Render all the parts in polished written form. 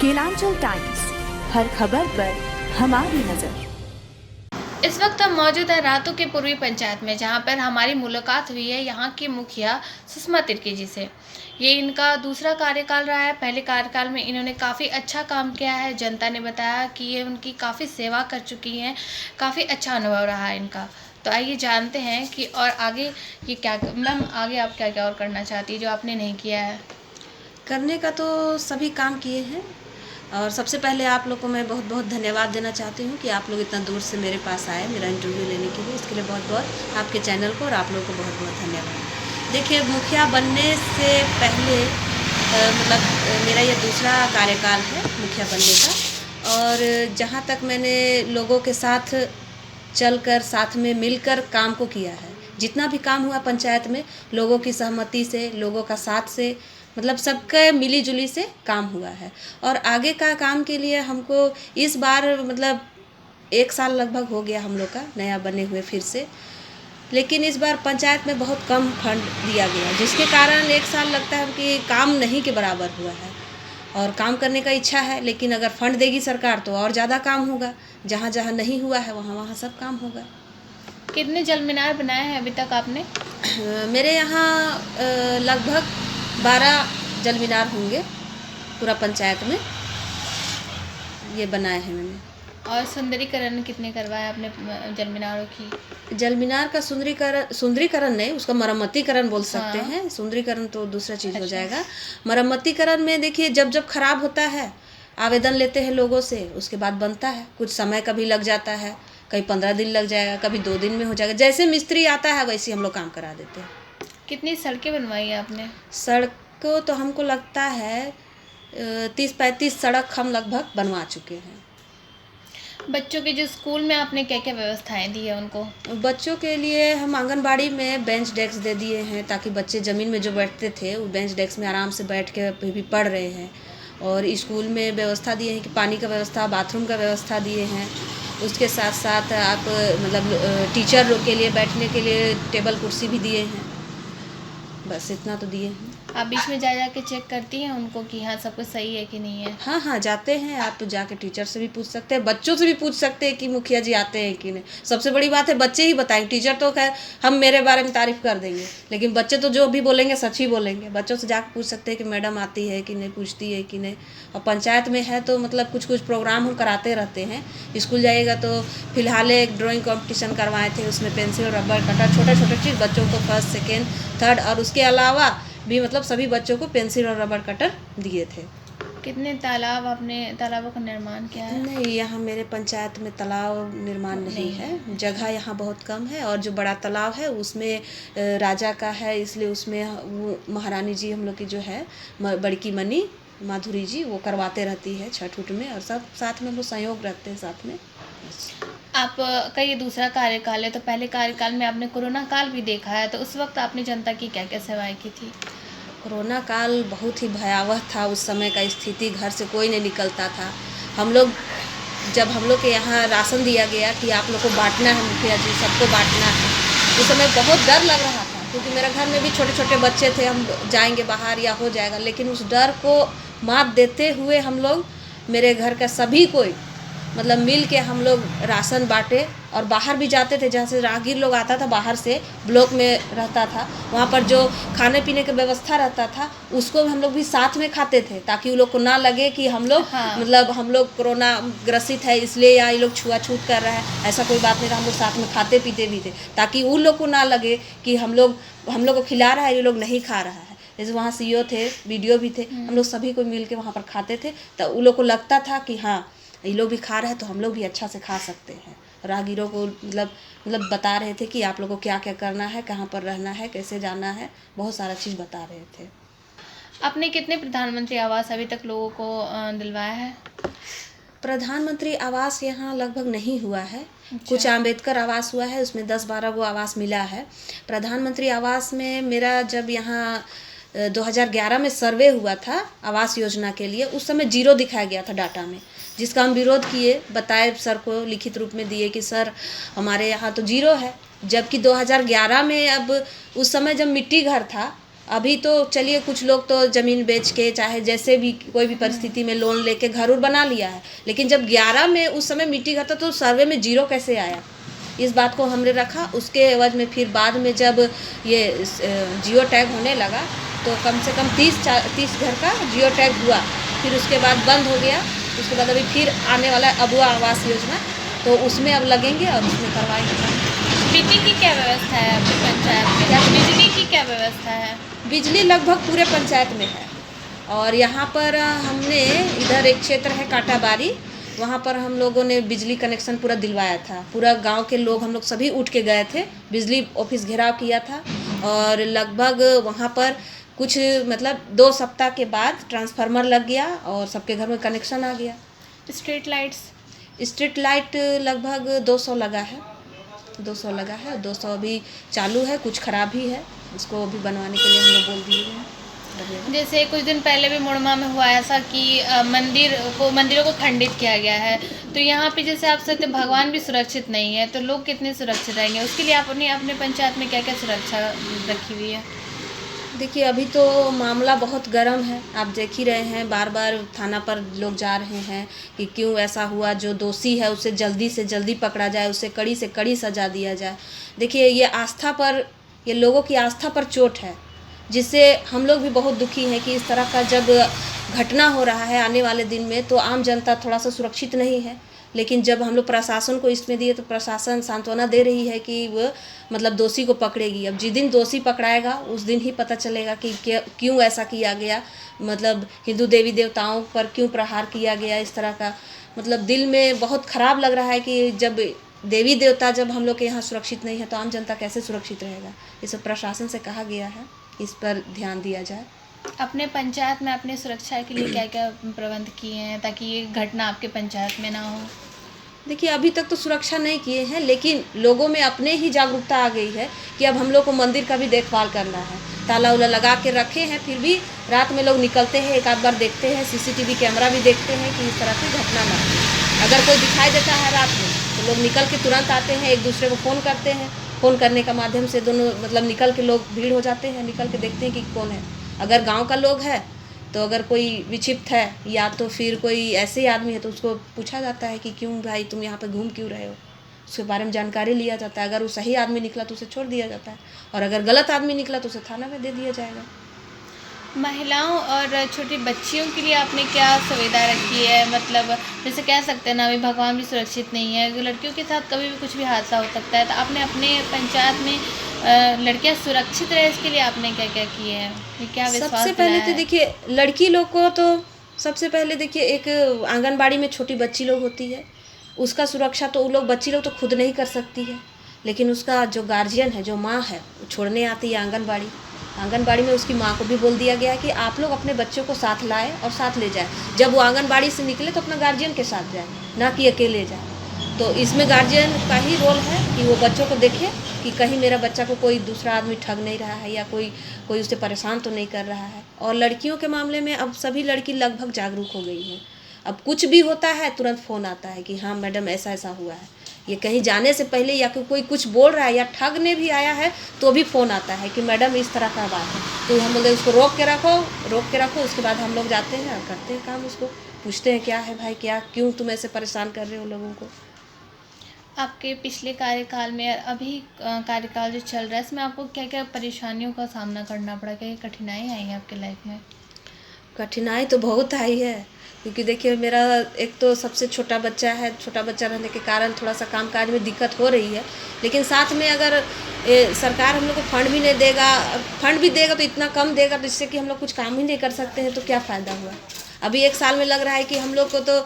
Kelanchal times, हर खबर पर हमारी नजर। इस वक्त हम मौजूद हैं रातू के पूर्वी पंचायत में, जहां पर हमारी मुलाकात हुई है यहां की मुखिया सुषमा तिर्की जी से। ये इनका दूसरा कार्यकाल रहा है। पहले कार्यकाल में इन्होंने काफ़ी अच्छा काम किया है। जनता ने बताया कि ये उनकी काफ़ी सेवा कर चुकी हैं। काफ़ी अच्छा अनुभव रहा है इनका। तो आइए जानते हैं कि और आगे ये क्या, मैम आगे आप क्या क्या और करना चाहती है जो आपने नहीं किया है। करने का तो सभी काम किए हैं, और सबसे पहले आप लोग को मैं बहुत बहुत धन्यवाद देना चाहती हूँ कि आप लोग इतना दूर से मेरे पास आए मेरा इंटरव्यू लेने के लिए। इसके लिए बहुत बहुत आपके चैनल को और आप लोगों को बहुत बहुत धन्यवाद। देखिए, मुखिया बनने से पहले मेरा ये दूसरा कार्यकाल है मुखिया बनने का, और जहाँ तक मैंने लोगों के साथ चलकर साथ में मिलकर काम को किया है, जितना भी काम हुआ पंचायत में लोगों की सहमति से, लोगों का साथ से, सबके मिली जुली से काम हुआ है। और आगे का काम के लिए हमको इस बार 1 साल लगभग हो गया हम लोग का नया बने हुए फिर से, लेकिन इस बार पंचायत में बहुत कम फंड दिया गया, जिसके कारण 1 साल लगता है कि काम नहीं के बराबर हुआ है। और काम करने का इच्छा है, लेकिन अगर फंड देगी सरकार तो और ज़्यादा काम होगा। जहाँ जहाँ नहीं हुआ है वहाँ वहाँ सब काम होगा। कितने जल मीनार बनाए हैं अभी तक आपने? मेरे यहाँ लगभग 12 जल मीनार होंगे पूरा पंचायत में, ये बनाए हैं मैंने। और सुंदरीकरण कितने करवाए आपने जल मीनारों की? जल मीनार का सुंदरीकरण नहीं, उसका मरम्मतीकरण बोल सकते हैं। सुंदरीकरण तो दूसरा चीज़ हो जाएगा। मरम्मतीकरण में देखिए, जब जब खराब होता है आवेदन लेते हैं लोगों से, उसके बाद बनता है। कुछ समय कभी लग जाता है, कभी 15 दिन लग जाएगा, कभी 2 दिन में हो जाएगा। जैसे मिस्त्री आता है वैसे हम लोग काम करा देते हैं। कितनी सड़कें बनवाई है आपने? सड़कों तो हमको लगता है 30-35 सड़क हम लगभग बनवा चुके हैं। बच्चों के जो स्कूल में आपने क्या क्या व्यवस्थाएं दी है उनको? बच्चों के लिए हम आंगनबाड़ी में बेंच डेस्क दे दिए हैं, ताकि बच्चे ज़मीन में जो बैठते थे वो बेंच डेस्क में आराम से बैठ के भी पढ़ रहे हैं। और स्कूल में व्यवस्था दिए हैं कि पानी का व्यवस्था, बाथरूम का व्यवस्था दिए हैं। उसके साथ साथ आप टीचर के लिए बैठने के लिए टेबल कुर्सी भी दिए हैं। बस इतना तो दिए हैं। आप बीच में जा के चेक करती हैं उनको कि हाँ सब कुछ सही है कि नहीं है? हाँ हाँ, जाते हैं। आप जाके टीचर से भी पूछ सकते हैं, बच्चों से भी पूछ सकते हैं कि मुखिया जी आते हैं कि नहीं। सबसे बड़ी बात है बच्चे ही बताएंगे। टीचर तो खैर हम मेरे बारे में तारीफ कर देंगे, लेकिन बच्चे तो जो भी बोलेंगे सच ही बोलेंगे। बच्चों से जाके पूछ सकते हैं कि मैडम आती है कि नहीं, पूछती है कि नहीं। और पंचायत में है तो कुछ कुछ प्रोग्राम हम कराते रहते हैं। स्कूल जाइएगा तो फिलहाल एक ड्राइंग कॉम्पिटिशन करवाए थे, उसमें पेंसिल, रबर, कटर, छोटे छोटे चीज़ बच्चों को फर्स्ट, सेकेंड, थर्ड, और उसके अलावा भी सभी बच्चों को पेंसिल और रबर कटर दिए थे। कितने तालाबों का निर्माण किया है? नहीं, यहाँ मेरे पंचायत में तालाब निर्माण नहीं है। जगह यहाँ बहुत कम है, और जो बड़ा तालाब है उसमें राजा का है, इसलिए उसमें वो महारानी जी हम लोग की जो है बड़की मनी माधुरी जी, वो करवाते रहती है छठ उठ में, और सब साथ में वो सहयोग रखते हैं साथ में। आपका ये दूसरा कार्यकाल है, तो पहले कार्यकाल में आपने कोरोना काल भी देखा है, तो उस वक्त आपने जनता की क्या क्या सेवाएं की थी? कोरोना काल बहुत ही भयावह था। उस समय का स्थिति, घर से कोई नहीं निकलता था। जब हम लोग के यहाँ राशन दिया गया कि आप लोग को बांटना है, मुखिया जी सबको बांटना है, उस समय बहुत डर लग रहा था, क्योंकि मेरे घर में भी छोटे छोटे बच्चे थे। हम जाएंगे बाहर या हो जाएगा, लेकिन उस डर को मात देते हुए हम लोग, मेरे घर का सभी कोई मिल के हम लोग राशन बांटे। और बाहर भी जाते थे, जहाँ से राहगीर लोग आता था बाहर से, ब्लॉक में रहता था, वहाँ पर जो खाने पीने की व्यवस्था रहता था उसको हम लोग भी साथ में खाते थे, ताकि उन लोग को ना लगे कि हम लोग हम लोग कोरोना ग्रसित है इसलिए, या ये लोग छुआछूत कर रहा है। ऐसा कोई बात नहीं था। हम लोग साथ में खाते पीते भी थे, ताकि उन लोग को ना लगे कि हम लोग को खिला रहा है, ये लोग नहीं खा रहा है। जैसे वहाँ सीईओ थे, बीडीओ भी थे, हम लोग सभी को मिल के वहाँ पर खाते थे, तो उन लोग को लगता था कि हाँ ये लोग भी खा रहे हैं तो हम लोग भी अच्छा से खा सकते हैं। राहगीरों को बता रहे थे कि आप लोगों को क्या क्या करना है, कहाँ पर रहना है, कैसे जाना है, बहुत सारा चीज़ बता रहे थे। आपने कितने प्रधानमंत्री आवास अभी तक लोगों को दिलवाया है? प्रधानमंत्री आवास यहाँ लगभग नहीं हुआ है। अच्छा। कुछ अम्बेडकर आवास हुआ है, उसमें 10-12 वो आवास मिला है। प्रधानमंत्री आवास में मेरा जब यहाँ 2011 में सर्वे हुआ था आवास योजना के लिए, उस समय 0 दिखाया गया था डाटा में, जिसका हम विरोध किए, बताए सर को, लिखित रूप में दिए कि सर हमारे यहाँ तो 0 है। जबकि 2011 में, अब उस समय जब मिट्टी घर था, अभी तो चलिए कुछ लोग तो ज़मीन बेच के चाहे जैसे भी कोई भी परिस्थिति में लोन लेके घर उर बना लिया है, लेकिन जब 11 में उस समय मिट्टी घटा तो सर्वे में 0 कैसे आया, इस बात को हमने रखा। उसके एवज में फिर बाद में जब ये जियो टैग होने लगा तो कम से कम 30 घर का जियो टैग हुआ, फिर उसके बाद बंद हो गया। उसके बाद अभी फिर आने वाला है अबुआ आवास योजना, तो उसमें अब लगेंगे और उसमें करवाएंगे। बिजली की क्या व्यवस्था है आपकी पंचायत में? बिजली की क्या व्यवस्था है? बिजली लगभग पूरे पंचायत में है, और यहाँ पर हमने इधर एक क्षेत्र है कांटाबारी, वहाँ पर हम लोगों ने बिजली कनेक्शन पूरा दिलवाया था। पूरा गांव के लोग हम लोग सभी उठ के गए थे, बिजली ऑफिस घेराव किया था, और लगभग वहाँ पर कुछ मतलब 2 सप्ताह के बाद ट्रांसफार्मर लग गया और सबके घर में कनेक्शन आ गया। स्ट्रीट लाइट लगभग 200 लगा है, 200 लगा है, 200 अभी चालू है, कुछ खराब भी है, उसको अभी बनवाने के लिए हम लोग बोल दिए हैं। जैसे कुछ दिन पहले भी मुड़मा में हुआ ऐसा कि मंदिरों को खंडित किया गया है, तो यहाँ पे जैसे आप सकते भगवान भी सुरक्षित नहीं है, तो लोग कितने सुरक्षित रहेंगे? उसके लिए आपने अपने पंचायत में क्या क्या सुरक्षा रखी हुई है? देखिए अभी तो मामला बहुत गर्म है, आप देख ही रहे हैं, बार बार थाना पर लोग जा रहे हैं कि क्यों ऐसा हुआ, जो दोषी है उसे जल्दी से जल्दी पकड़ा जाए, उसे कड़ी से कड़ी सज़ा दिया जाए। देखिए ये आस्था पर, ये लोगों की आस्था पर चोट है, जिससे हम लोग भी बहुत दुखी हैं कि इस तरह का जब घटना हो रहा है आने वाले दिन में, तो आम जनता थोड़ा सा सुरक्षित नहीं है। लेकिन जब हम लोग प्रशासन को इसमें दिए तो प्रशासन सांत्वना दे रही है कि वो मतलब दोषी को पकड़ेगी। अब जिस दिन दोषी पकड़ाएगा उस दिन ही पता चलेगा कि क्यों ऐसा किया गया, मतलब हिंदू देवी देवताओं पर क्यों प्रहार किया गया इस तरह का। मतलब दिल में बहुत ख़राब लग रहा है कि जब देवी देवता जब हम लोग के यहाँ सुरक्षित नहीं है तो आम जनता कैसे सुरक्षित रहेगा। ये सब प्रशासन से कहा गया है, इस पर ध्यान दिया जाए। अपने पंचायत में अपने सुरक्षा के लिए क्या क्या प्रबंध किए हैं ताकि ये घटना आपके पंचायत में ना हो? देखिए अभी तक तो सुरक्षा नहीं किए हैं, लेकिन लोगों में अपने ही जागरूकता आ गई है कि अब हम लोग को मंदिर का भी देखभाल करना है। ताला उला लगा के रखे हैं, फिर भी रात में लोग निकलते हैं, एक आध बार देखते हैं, CCTV कैमरा भी देखते हैं कि इस तरह की घटना ना हो। अगर कोई दिखाई देता है रात में तो लोग निकल के तुरंत आते हैं, एक दूसरे को फ़ोन करते हैं, फ़ोन करने का माध्यम से दोनों मतलब निकल के लोग भीड़ हो जाते हैं, निकल के देखते हैं कि कौन है। अगर गाँव का लोग है तो अगर कोई विक्षिप्त है या तो फिर कोई ऐसे ही आदमी है तो उसको पूछा जाता है कि क्यों भाई तुम यहाँ पर घूम क्यों रहे हो, उसके बारे में जानकारी लिया जाता है। अगर वो सही आदमी निकला तो उसे छोड़ दिया जाता है, और अगर गलत आदमी निकला तो उसे थाना में दे दिया जाएगा। महिलाओं और छोटी बच्चियों के लिए आपने क्या सुविधा रखी है? मतलब जैसे कह सकते हैं ना, अभी भगवान भी सुरक्षित नहीं है, लड़कियों के साथ कभी भी कुछ भी हादसा हो सकता है, तो आपने अपने पंचायत में लड़कियां सुरक्षित रहे इसके लिए आपने क्या क्या किए हैं? क्या विश्वास सबसे पहले तो देखिए लड़की लोग को तो सबसे पहले देखिए एक आंगनबाड़ी में छोटी बच्ची लोग होती है, उसका सुरक्षा तो वो लोग बच्ची लोग तो खुद नहीं कर सकती है, लेकिन उसका जो गार्जियन है, जो माँ है, वो छोड़ने आती है आंगनबाड़ी में उसकी माँ को भी बोल दिया गया है कि आप लोग अपने बच्चों को साथ लाएं और साथ ले जाएं। जब वो आंगनबाड़ी से निकले तो अपना गार्जियन के साथ जाए, ना कि अकेले जाए। तो इसमें गार्जियन का ही रोल है कि वो बच्चों को देखे कि कहीं मेरा बच्चा को कोई दूसरा आदमी ठग नहीं रहा है या कोई उसे परेशान तो नहीं कर रहा है। और लड़कियों के मामले में अब सभी लड़की लगभग जागरूक हो गई हैं। अब कुछ भी होता है तुरंत फ़ोन आता है कि हाँ मैडम ऐसा ऐसा हुआ है। ये कहीं जाने से पहले या कोई कुछ बोल रहा है या ठगने भी आया है तो भी फ़ोन आता है कि मैडम इस तरह का बात है, तो हम बोलते उसको रोक के रखो। उसके बाद हम लोग जाते हैं और करते हैं काम, उसको पूछते हैं क्या है भाई, क्या क्यों तुम ऐसे परेशान कर रहे हो लोगों को। आपके पिछले कार्यकाल में अभी कार्यकाल जो चल रहा है इसमें आपको क्या क्या परेशानियों का सामना करना पड़ा, क्या कठिनाई आई है आपके लाइफ में? कठिनाई तो बहुत आई है, क्योंकि देखिए मेरा एक तो सबसे छोटा बच्चा है, छोटा बच्चा रहने के कारण थोड़ा सा कामकाज में दिक्कत हो रही है। लेकिन साथ में अगर सरकार हम लोग को फंड भी नहीं देगा, फंड भी देगा तो इतना कम देगा जिससे कि हम लोग कुछ काम ही नहीं कर सकते हैं, तो क्या फ़ायदा हुआ। अभी 1 साल में लग रहा है कि हम लोग को तो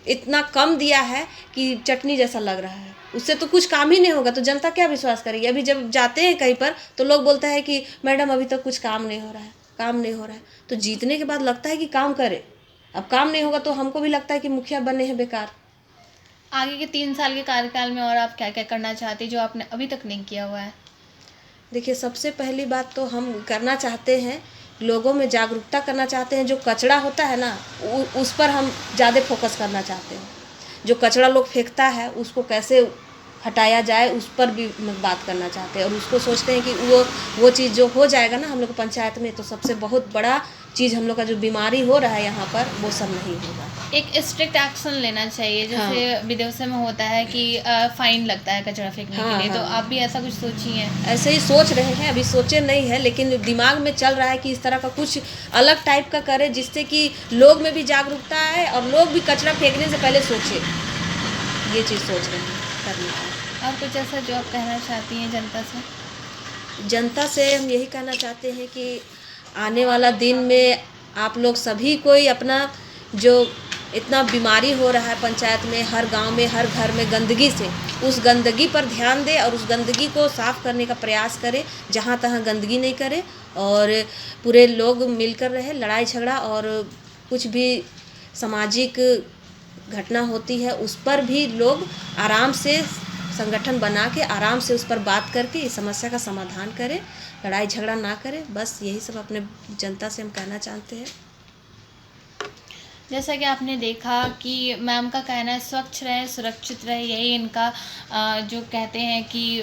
इतना कम दिया है कि चटनी जैसा लग रहा है, उससे तो कुछ काम ही नहीं होगा, तो जनता क्या विश्वास करेगी। अभी जब जाते हैं कहीं पर तो लोग बोलते हैं कि मैडम अभी तक कुछ काम नहीं हो रहा है, तो जीतने के बाद लगता है कि काम करें। अब काम नहीं होगा तो हमको भी लगता है कि मुखिया बने हैं बेकार। आगे के 3 साल के कार्यकाल में और आप क्या क्या करना चाहते हैं जो आपने अभी तक नहीं किया हुआ है? देखिए सबसे पहली बात तो हम करना चाहते हैं, लोगों में जागरूकता करना चाहते हैं। जो कचरा होता है ना उस पर हम ज़्यादा फोकस करना चाहते हैं। जो कचरा लोग फेंकता है उसको कैसे हटाया जाए उस पर भी हम लोग बात करना चाहते हैं। और उसको सोचते हैं कि वो चीज़ जो हो जाएगा ना हम लोग पंचायत में, तो सबसे बहुत बड़ा चीज़ हम लोग का जो बीमारी हो रहा है यहाँ पर वो सब नहीं होगा। एक स्ट्रिक्ट एक्शन लेना चाहिए, जैसे विदेशों में होता है कि फाइन लगता है कचरा फेंकने के लिए, तो आप भी ऐसा कुछ सोची हैं? ऐसे ही सोच रहे हैं, अभी सोचे नहीं है, लेकिन दिमाग में चल रहा है कि इस तरह का कुछ अलग टाइप का करें जिससे कि लोग में भी जागरूकता आए और लोग भी कचरा फेंकने से पहले सोचे। ये चीज़ सोच रहे हैं करने का। और कुछ ऐसा जो आप कहना चाहती हैं जनता से? जनता से हम यही कहना चाहते हैं कि आने वाला दिन में आप लोग सभी कोई अपना जो इतना बीमारी हो रहा है पंचायत में, हर गांव में, हर घर में गंदगी से, उस गंदगी पर ध्यान दें और उस गंदगी को साफ़ करने का प्रयास करें। जहाँ तहाँ गंदगी नहीं करें और पूरे लोग मिलकर रहें। लड़ाई झगड़ा और कुछ भी सामाजिक घटना होती है उस पर भी लोग आराम से संगठन बना के आराम से उस पर बात करके इस समस्या का समाधान करें, लड़ाई झगड़ा ना करें। बस यही सब अपने जनता से हम कहना चाहते हैं। जैसा कि आपने देखा कि मैम का कहना है स्वच्छ रहे, सुरक्षित रहे, यही इनका जो कहते हैं कि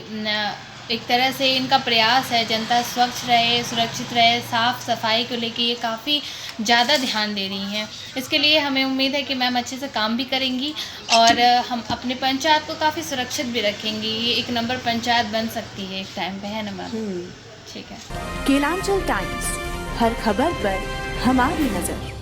एक तरह से इनका प्रयास है जनता स्वच्छ रहे, सुरक्षित रहे। साफ़ सफाई को लेके ये काफ़ी ज़्यादा ध्यान दे रही हैं। इसके लिए हमें उम्मीद है कि मैम अच्छे से काम भी करेंगी और हम अपने पंचायत को काफ़ी सुरक्षित भी रखेंगी। ये एक नंबर पंचायत बन सकती है एक टाइम पे, है ना मैम? ठीक है। केलांचल टाइम्स, हर खबर पर हमारी नज़र।